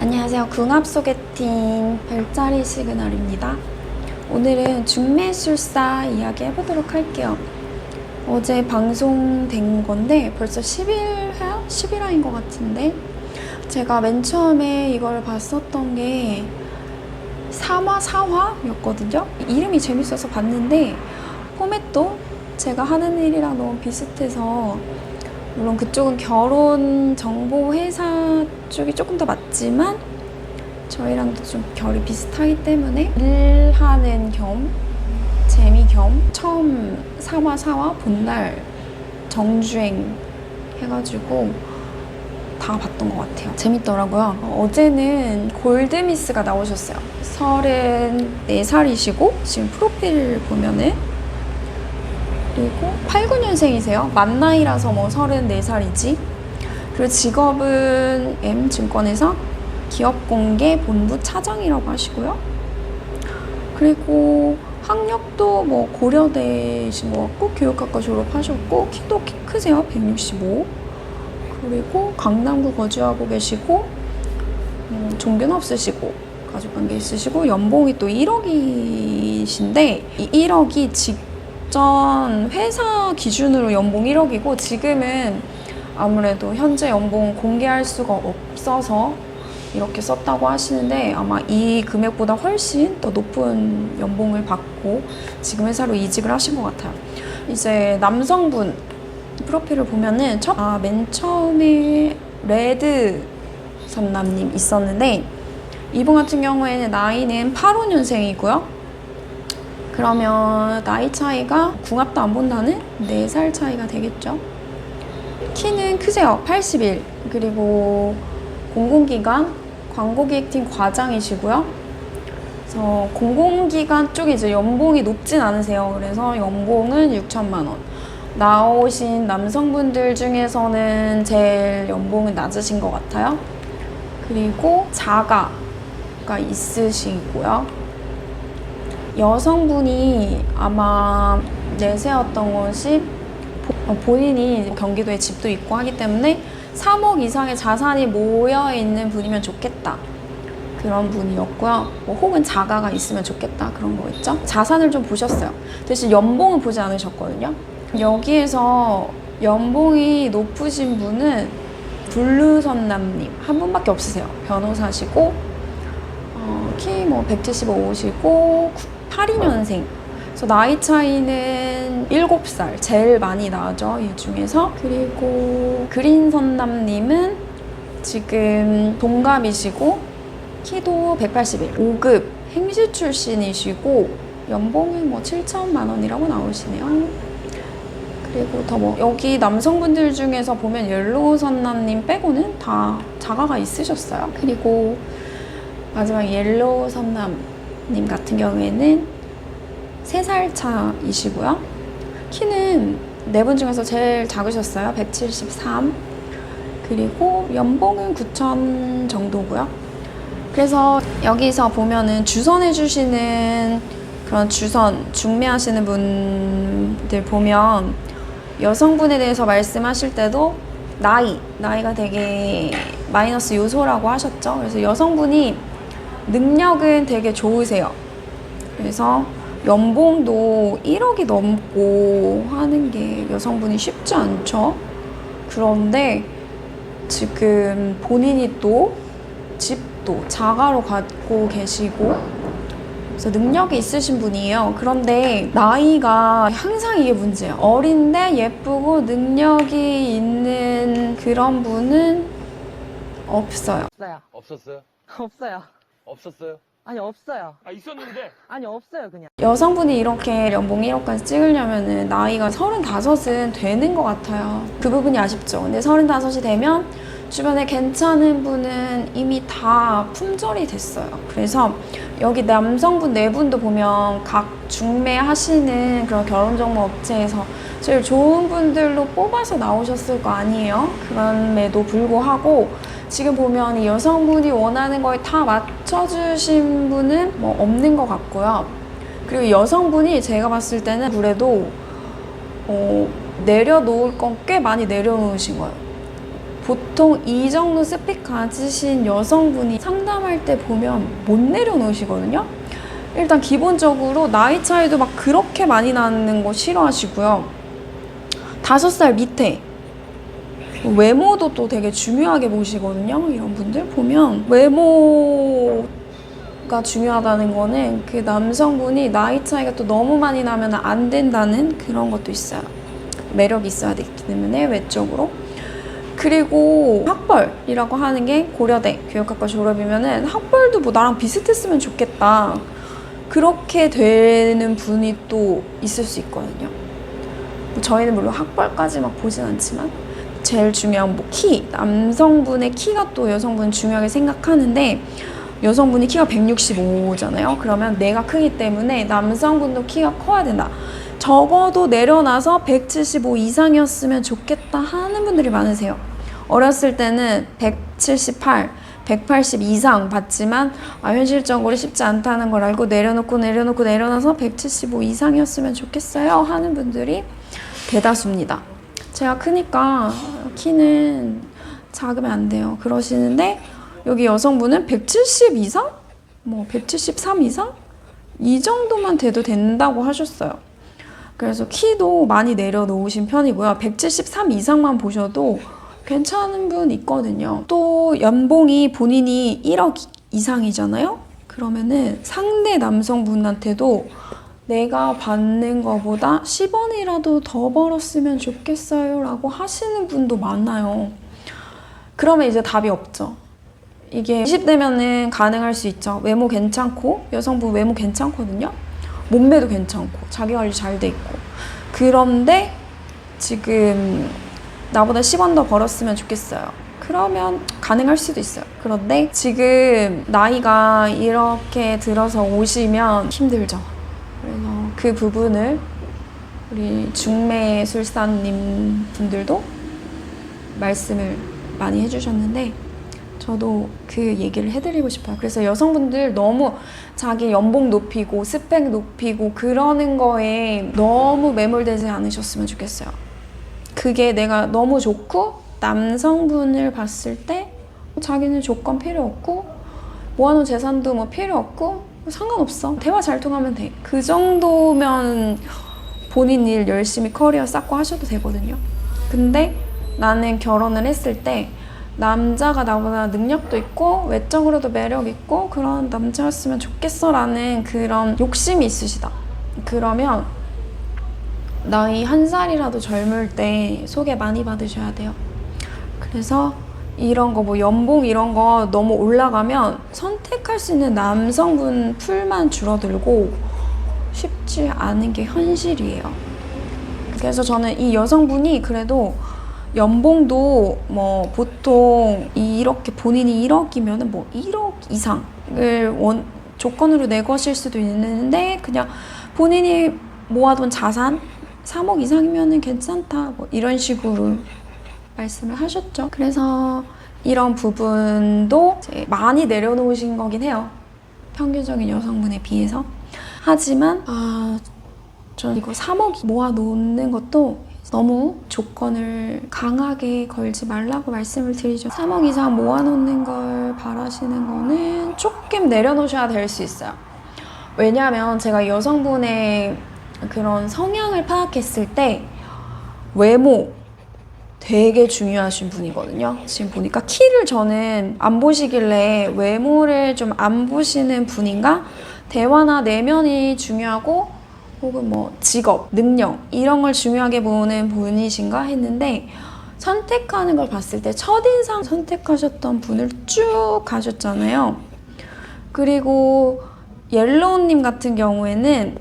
안녕하세요. 궁합 소개팅 별자리 시그널입니다. 오늘은 중매술사 이야기 해보도록 할게요. 어제 방송된 건데 벌써 10일화? 11화인 것 같은데 제가 맨 처음에 이걸 봤었던 게 3화, 4화였거든요. 이름이 재밌어서 봤는데 포맷도 제가 하는 일이랑 너무 비슷해서 물론 그쪽은 결혼 정보 회사 쪽이 조금 더 맞지만 저희랑도 좀 결이 비슷하기 때문에 일하는 겸 재미 겸 처음 3화, 4화 본날 정주행 해가지고 다 봤던 것 같아요. 재밌더라고요. 어제는 골드미스가 나오셨어요. 34살이시고 지금 프로필 보면은 그리고 89년생이세요. 만 나이라서 뭐 34살이지. 그리고 직업은 M증권에서 기업공개 본부 차장이라고 하시고요. 그리고 학력도 뭐 고려대이신 것 같고 교육학과 졸업하셨고 키도 키 크세요. 165. 그리고 강남구 거주하고 계시고 종교는 없으시고 가족관계 있으시고 연봉이 또 1억이신데 이 1억이 직전 회사 기준으로 연봉 1억이고 지금은 아무래도 현재 연봉 공개할 수가 없어서 이렇게 썼다고 하시는데 아마 이 금액보다 훨씬 더 높은 연봉을 받고 지금 회사로 이직을 하신 것 같아요. 이제 남성분 프로필을 보면은 맨 처음에 레드 선남님 있었는데 이분 같은 경우에는 나이는 85년생이고요. 그러면 나이 차이가 궁합도 안 본다는 4살 차이가 되겠죠. 키는 크세요. 81. 그리고 공공기관 광고기획팀 과장이시고요. 그래서 공공기관 쪽이 이제 연봉이 높진 않으세요. 그래서 연봉은 6천만 원. 나오신 남성분들 중에서는 제일 연봉은 낮으신 것 같아요. 그리고 자가가 있으시고요. 여성분이 아마 내세웠던 것이 본인이 경기도에 집도 있고 하기 때문에 3억 이상의 자산이 모여있는 분이면 좋겠다. 그런 분이었고요. 혹은 자가가 있으면 좋겠다. 그런 거겠죠. 자산을 좀 보셨어요. 대신 연봉은 보지 않으셨거든요. 여기에서 연봉이 높으신 분은 블루선남님 한 분밖에 없으세요. 변호사시고 키 175시고 82년생. 그래서 나이 차이는 7살. 제일 많이 나죠, 이 중에서. 그리고 그린선남님은 지금 동갑이시고 키도 181. 5급 행시 출신이시고 연봉은 7천만 원이라고 나오시네요. 그리고 더 여기 남성분들 중에서 보면 옐로우 선남님 빼고는 다 자가가 있으셨어요. 그리고 마지막 옐로우 선남님 같은 경우에는 3살 차이시고요. 키는 4분 중에서 제일 작으셨어요. 173. 그리고 연봉은 9천 정도고요. 그래서 여기서 보면은 주선해 주시는 그런 중매하시는 분들 보면 여성분에 대해서 말씀하실 때도 나이가 되게 마이너스 요소라고 하셨죠. 그래서 여성분이 능력은 되게 좋으세요. 그래서 연봉도 1억이 넘고 하는 게 여성분이 쉽지 않죠. 그런데 지금 본인이 또 집도 자가로 갖고 계시고 그래서 능력이 있으신 분이에요. 그런데 나이가 항상 이게 문제예요. 어린데 예쁘고 능력이 있는 그런 분은 없어요. 없어요. 없었어요? 없어요. 없었어요? 아니, 없어요. 아 있었는데 아니, 없어요, 그냥. 여성분이 이렇게 연봉 1억까지 찍으려면은 나이가 35은 되는 것 같아요. 그 부분이 아쉽죠. 근데 35이 되면 주변에 괜찮은 분은 이미 다 품절이 됐어요. 그래서 여기 남성분 4분도 보면 각 중매하시는 그런 결혼정보 업체에서 제일 좋은 분들로 뽑아서 나오셨을 거 아니에요? 그럼에도 불구하고 지금 보면 이 여성분이 원하는 거에 다 맞춰주신 분은 없는 것 같고요. 그리고 여성분이 제가 봤을 때는 그래도 내려놓을 건 꽤 많이 내려놓으신 거예요. 보통 이 정도 스펙 가지신 여성분이 상담할 때 보면 못 내려놓으시거든요. 일단 기본적으로 나이 차이도 막 그렇게 많이 나는 거 싫어하시고요. 5살 밑에 외모도 또 되게 중요하게 보시거든요. 이런 분들 보면 외모가 중요하다는 거는 그 남성분이 나이 차이가 또 너무 많이 나면 안 된다는 그런 것도 있어요. 매력이 있어야 되기 때문에 외적으로. 그리고 학벌이라고 하는 게 고려대 교육학과 졸업이면은 학벌도 뭐 나랑 비슷했으면 좋겠다. 그렇게 되는 분이 또 있을 수 있거든요. 저희는 물론 학벌까지 막 보진 않지만 제일 중요한 뭐 키, 남성분의 키가 또 여성분은 중요하게 생각하는데 여성분이 키가 165잖아요. 그러면 내가 크기 때문에 남성분도 키가 커야 된다. 적어도 내려놔서 175 이상이었으면 좋겠다 하는 분들이 많으세요. 어렸을 때는 178, 180 이상 봤지만 현실적으로 쉽지 않다는 걸 알고 내려놔서 175 이상이었으면 좋겠어요 하는 분들이 대다수입니다. 제가 크니까 키는 작으면 안 돼요 그러시는데 여기 여성분은 170 이상? 뭐 173 이상? 이 정도만 돼도 된다고 하셨어요. 그래서 키도 많이 내려놓으신 편이고요. 173 이상만 보셔도 괜찮은 분 있거든요. 또 연봉이 본인이 1억 이상이잖아요? 그러면은 상대 남성분한테도 내가 받는 거보다 10원이라도 더 벌었으면 좋겠어요 라고 하시는 분도 많아요. 그러면 이제 답이 없죠. 이게 20대면은 가능할 수 있죠. 외모 괜찮고, 여성분 외모 괜찮거든요. 몸매도 괜찮고, 자기관리 잘 돼 있고. 그런데 지금 나보다 10원 더 벌었으면 좋겠어요. 그러면 가능할 수도 있어요. 그런데 지금 나이가 이렇게 들어서 오시면 힘들죠. 그래서 그 부분을 우리 중매술사님 분들도 말씀을 많이 해주셨는데 저도 그 얘기를 해드리고 싶어요. 그래서 여성분들 너무 자기 연봉 높이고 스펙 높이고 그러는 거에 너무 매몰되지 않으셨으면 좋겠어요. 그게 내가 너무 좋고 남성분을 봤을 때 자기는 조건 필요 없고 모아놓은 재산도 뭐 필요 없고 상관없어. 대화 잘 통하면 돼. 그 정도면 본인 일 열심히 커리어 쌓고 하셔도 되거든요. 근데 나는 결혼을 했을 때 남자가 나보다 능력도 있고 외적으로도 매력 있고 그런 남자였으면 좋겠어 라는 그런 욕심이 있으시다. 그러면 나이 1살이라도 젊을 때 소개 많이 받으셔야 돼요. 그래서 이런 거 뭐 연봉 이런 거 너무 올라가면 선택할 수 있는 남성분 풀만 줄어들고 쉽지 않은 게 현실이에요. 그래서 저는 이 여성분이 그래도 연봉도 뭐 보통 이렇게 본인이 1억이면은 뭐 1억 이상을 조건으로 내거실 수도 있는데 그냥 본인이 모아둔 자산 3억 이상이면은 괜찮다 뭐 이런 식으로 말씀을 하셨죠. 그래서 이런 부분도 이제 많이 내려놓으신 거긴 해요. 평균적인 여성분에 비해서. 하지만 저는 이거 3억 모아놓는 것도 너무 조건을 강하게 걸지 말라고 말씀을 드리죠. 3억 이상 모아놓는 걸 바라시는 거는 조금 내려놓으셔야 될 수 있어요. 왜냐하면 제가 여성분의 그런 성향을 파악했을 때 외모 되게 중요하신 분이거든요. 지금 보니까 키를 저는 안 보시길래 외모를 좀 안 보시는 분인가? 대화나 내면이 중요하고 혹은 뭐 직업, 능력 이런 걸 중요하게 보는 분이신가 했는데 선택하는 걸 봤을 때 첫인상 선택하셨던 분을 쭉 가셨잖아요. 그리고 옐로우님 같은 경우에는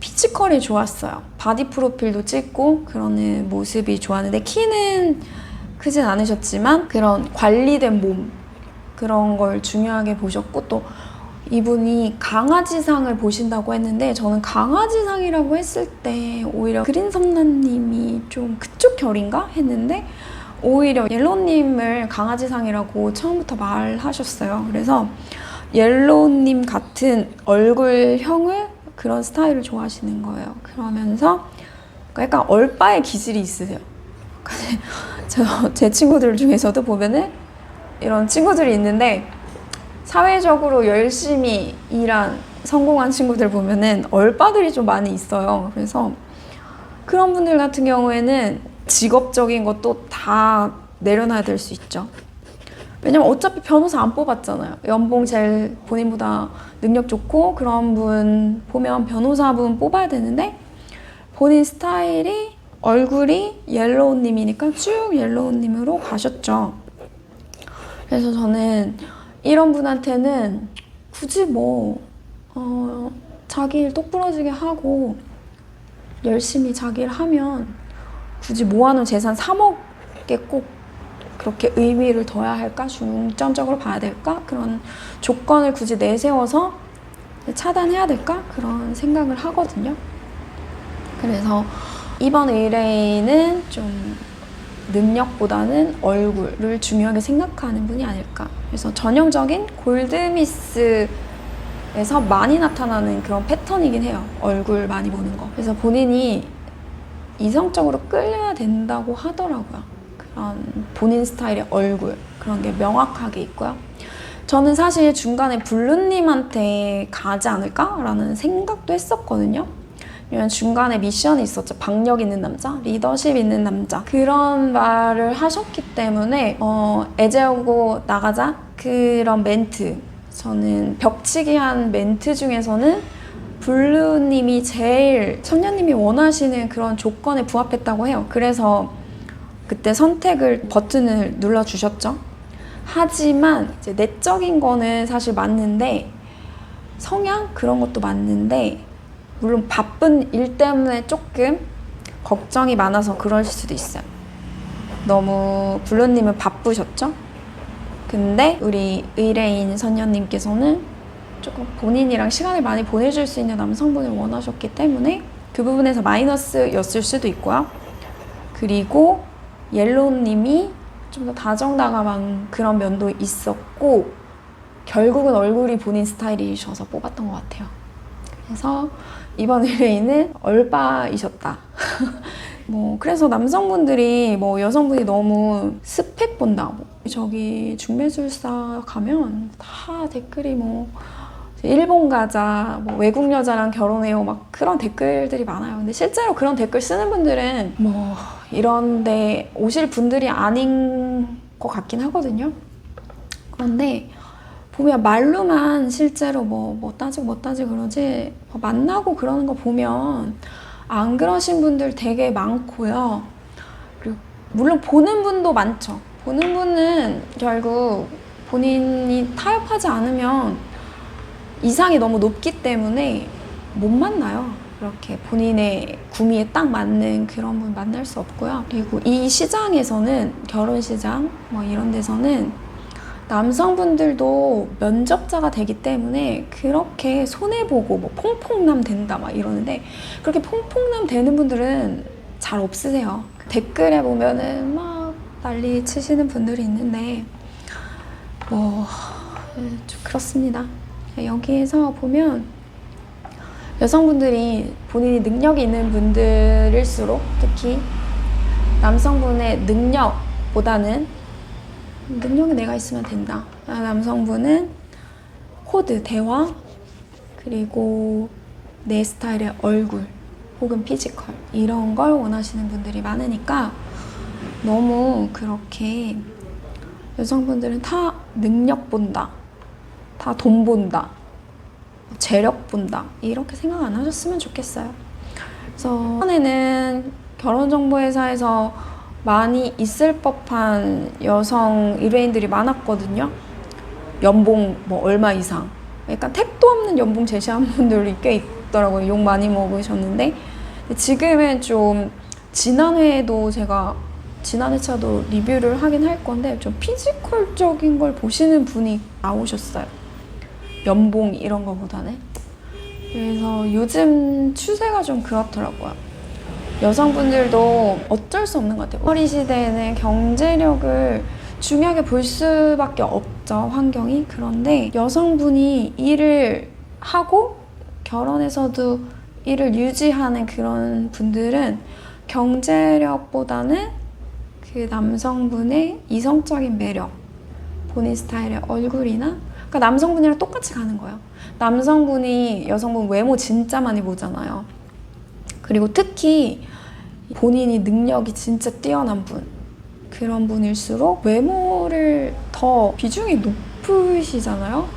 피지컬이 좋았어요. 바디 프로필도 찍고 그러는 모습이 좋았는데 키는 크진 않으셨지만 그런 관리된 몸 그런 걸 중요하게 보셨고 또 이분이 강아지상을 보신다고 했는데 저는 강아지상이라고 했을 때 오히려 그린섬나님이 좀 그쪽 결인가 했는데 오히려 옐로우님을 강아지상이라고 처음부터 말하셨어요. 그래서 옐로우님 같은 얼굴형을 그런 스타일을 좋아하시는 거예요. 그러면서 약간 얼빠의 기질이 있으세요. 제 친구들 중에서도 보면은 이런 친구들이 있는데 사회적으로 열심히 일한 성공한 친구들 보면은 얼빠들이 좀 많이 있어요. 그래서 그런 분들 같은 경우에는 직업적인 것도 다 내려놔야 될 수 있죠. 왜냐면 어차피 변호사 안 뽑았잖아요. 연봉 제일 본인보다 능력 좋고 그런 분 보면 변호사분 뽑아야 되는데 본인 스타일이 얼굴이 옐로우님이니까 쭉 옐로우님으로 가셨죠. 그래서 저는 이런 분한테는 굳이 자기 일 똑부러지게 하고 열심히 자기 일 하면 굳이 모아놓은 재산 3억에 꼭 그렇게 의미를 둬야 할까? 중점적으로 봐야 될까? 그런 조건을 굳이 내세워서 차단해야 될까? 그런 생각을 하거든요. 그래서 이번 의뢰인은 좀 능력보다는 얼굴을 중요하게 생각하는 분이 아닐까. 그래서 전형적인 골드미스에서 많이 나타나는 그런 패턴이긴 해요. 얼굴 많이 보는 거. 그래서 본인이 이성적으로 끌려야 된다고 하더라고요. 그런 본인 스타일의 얼굴, 그런 게 명확하게 있고요. 저는 사실 중간에 블루님한테 가지 않을까라는 생각도 했었거든요. 왜냐면 중간에 미션이 있었죠. 박력 있는 남자, 리더십 있는 남자. 그런 말을 하셨기 때문에 애제하고 나가자 그런 멘트, 저는 벽치기 한 멘트 중에서는 블루님이 제일 선녀님이 원하시는 그런 조건에 부합했다고 해요. 그래서 그때 선택을 버튼을 눌러주셨죠. 하지만 이제 내적인 거는 사실 맞는데 성향 그런 것도 맞는데 물론 바쁜 일 때문에 조금 걱정이 많아서 그럴 수도 있어요. 너무 블루님은 바쁘셨죠? 근데 우리 의뢰인 선녀님께서는 조금 본인이랑 시간을 많이 보내줄 수 있는 남성분을 원하셨기 때문에 그 부분에서 마이너스였을 수도 있고요. 그리고 옐로우님이 좀 더 다정다감한 그런 면도 있었고 결국은 얼굴이 본인 스타일이셔서 뽑았던 것 같아요. 그래서 이번 의뢰인은 얼빠이셨다. 그래서 남성분들이 여성분이 너무 스펙 본다고 저기 중매술사 가면 다 댓글이 일본 가자, 외국 여자랑 결혼해요, 막 그런 댓글들이 많아요. 근데 실제로 그런 댓글 쓰는 분들은 이런데 오실 분들이 아닌 것 같긴 하거든요. 그런데 보면 말로만 실제로 따지고 그러지 만나고 그러는 거 보면 안 그러신 분들 되게 많고요. 그리고 물론 보는 분도 많죠. 보는 분은 결국 본인이 타협하지 않으면 이상이 너무 높기 때문에 못 만나요. 그렇게 본인의 구미에 딱 맞는 그런 분 만날 수 없고요. 그리고 이 시장에서는 결혼시장 이런 데서는 남성분들도 면접자가 되기 때문에 그렇게 손해보고 퐁퐁남 된다 막 이러는데 그렇게 퐁퐁남 되는 분들은 잘 없으세요. 댓글에 보면은 막 난리 치시는 분들이 있는데 좀 그렇습니다. 여기에서 보면 여성분들이 본인이 능력이 있는 분들일수록 특히 남성분의 능력보다는 능력이 내가 있으면 된다. 남성분은 코드, 대화, 그리고 내 스타일의 얼굴 혹은 피지컬 이런 걸 원하시는 분들이 많으니까 너무 그렇게 여성분들은 다 능력 본다, 다 돈 본다, 재력 본다 이렇게 생각 안 하셨으면 좋겠어요. 그래서 이번에는 결혼정보회사에서 많이 있을 법한 여성 의뢰인들이 많았거든요. 연봉 얼마 이상, 약간 택도 없는 연봉 제시한 분들이 꽤 있더라고요. 욕 많이 먹으셨는데 지금은 좀 지난 회차도 리뷰를 하긴 할 건데 좀 피지컬적인 걸 보시는 분이 나오셨어요. 연봉 이런 거보다는. 그래서 요즘 추세가 좀 그렇더라고요. 여성분들도 어쩔 수 없는 것 같아요. 어린 시대에는 경제력을 중요하게 볼 수밖에 없죠, 환경이. 그런데 여성분이 일을 하고 결혼해서도 일을 유지하는 그런 분들은 경제력보다는 그 남성분의 이성적인 매력, 본인 스타일의 얼굴이나, 그러니까 남성분이랑 똑같이 가는 거예요. 남성분이 여성분 외모 진짜 많이 보잖아요. 그리고 특히 본인이 능력이 진짜 뛰어난 분, 그런 분일수록 외모를 더 비중이 높으시잖아요.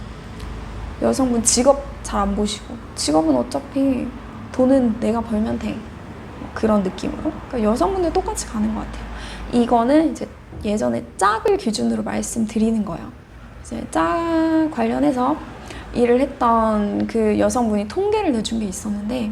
여성분 직업 잘 안 보시고, 직업은 어차피 돈은 내가 벌면 돼, 그런 느낌으로. 그러니까 여성분들 똑같이 가는 것 같아요. 이거는 이제 예전에 짝을 기준으로 말씀드리는 거예요. 이제 짝 관련해서 일을 했던 그 여성분이 통계를 내준 게 있었는데,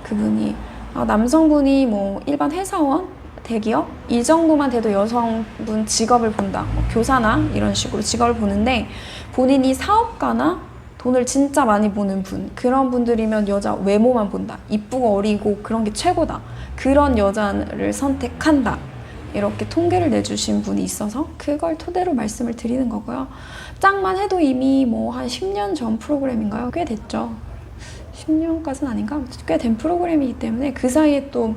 그분이 남성분이 뭐 일반 회사원, 대기업 이 정도만 돼도 여성분 직업을 본다, 뭐 교사나 이런 식으로 직업을 보는데, 본인이 사업가나 돈을 진짜 많이 버는 분, 그런 분들이면 여자 외모만 본다, 이쁘고 어리고 그런 게 최고다, 그런 여자를 선택한다, 이렇게 통계를 내주신 분이 있어서 그걸 토대로 말씀을 드리는 거고요. 짝만 해도 이미 뭐 한 10년 전 프로그램인가요? 꽤 됐죠. 10년까지는 아닌가? 꽤 된 프로그램이기 때문에 그 사이에 또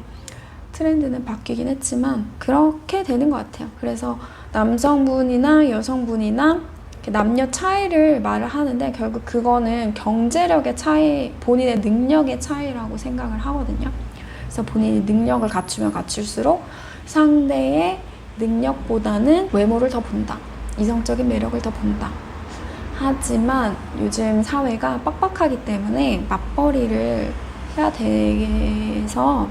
트렌드는 바뀌긴 했지만 그렇게 되는 것 같아요. 그래서 남성분이나 여성분이나 남녀 차이를 말을 하는데, 결국 그거는 경제력의 차이, 본인의 능력의 차이라고 생각을 하거든요. 그래서 본인이 능력을 갖추면 갖출수록 상대의 능력보다는 외모를 더 본다, 이성적인 매력을 더 본다. 하지만 요즘 사회가 빡빡하기 때문에 맞벌이를 해야 돼서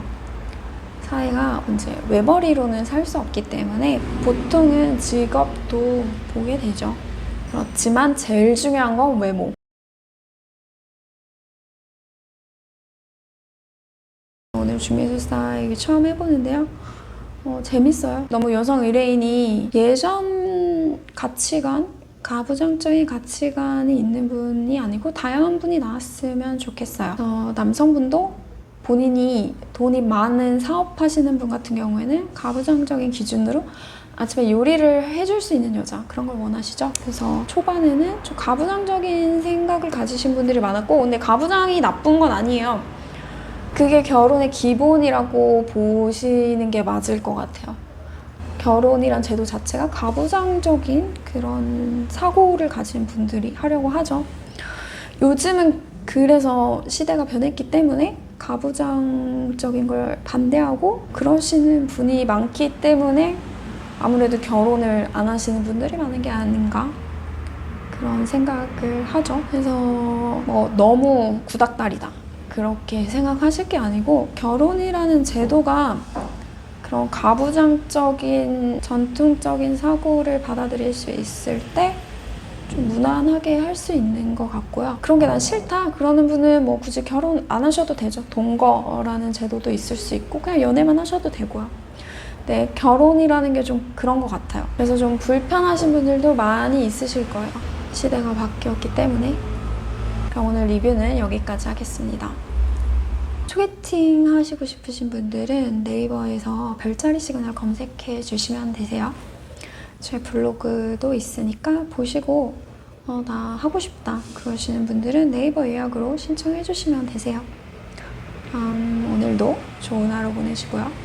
사회가 이제 외벌이로는 살 수 없기 때문에 보통은 직업도 보게 되죠. 그렇지만 제일 중요한 건 외모. 오늘 주미술사 얘기 처음 해보는데요. 재밌어요. 너무 여성 의뢰인이 예전 가치관, 가부장적인 가치관이 있는 분이 아니고 다양한 분이 나왔으면 좋겠어요. 남성분도 본인이 돈이 많은 사업하시는 분 같은 경우에는 가부장적인 기준으로 아침에 요리를 해줄 수 있는 여자, 그런 걸 원하시죠? 그래서 초반에는 좀 가부장적인 생각을 가지신 분들이 많았고, 근데 가부장이 나쁜 건 아니에요. 그게 결혼의 기본이라고 보시는 게 맞을 것 같아요. 결혼이란 제도 자체가 가부장적인 그런 사고를 가진 분들이 하려고 하죠. 요즘은 그래서 시대가 변했기 때문에 가부장적인 걸 반대하고 그러시는 분이 많기 때문에 아무래도 결혼을 안 하시는 분들이 많은 게 아닌가, 그런 생각을 하죠. 그래서 뭐 너무 구닥다리다, 그렇게 생각하실 게 아니고, 결혼이라는 제도가 그런 가부장적인 전통적인 사고를 받아들일 수 있을 때 좀 무난하게 할 수 있는 것 같고요. 그런 게 난 싫다 그러는 분은 뭐 굳이 결혼 안 하셔도 되죠. 동거라는 제도도 있을 수 있고 그냥 연애만 하셔도 되고요. 네, 결혼이라는 게 좀 그런 것 같아요. 그래서 좀 불편하신 분들도 많이 있으실 거예요. 시대가 바뀌었기 때문에. 그럼 오늘 리뷰는 여기까지 하겠습니다. 소개팅 하시고 싶으신 분들은 네이버에서 별자리 시그널 검색해 주시면 되세요. 제 블로그도 있으니까 보시고 나 하고 싶다 그러시는 분들은 네이버 예약으로 신청해 주시면 되세요. 오늘도 좋은 하루 보내시고요.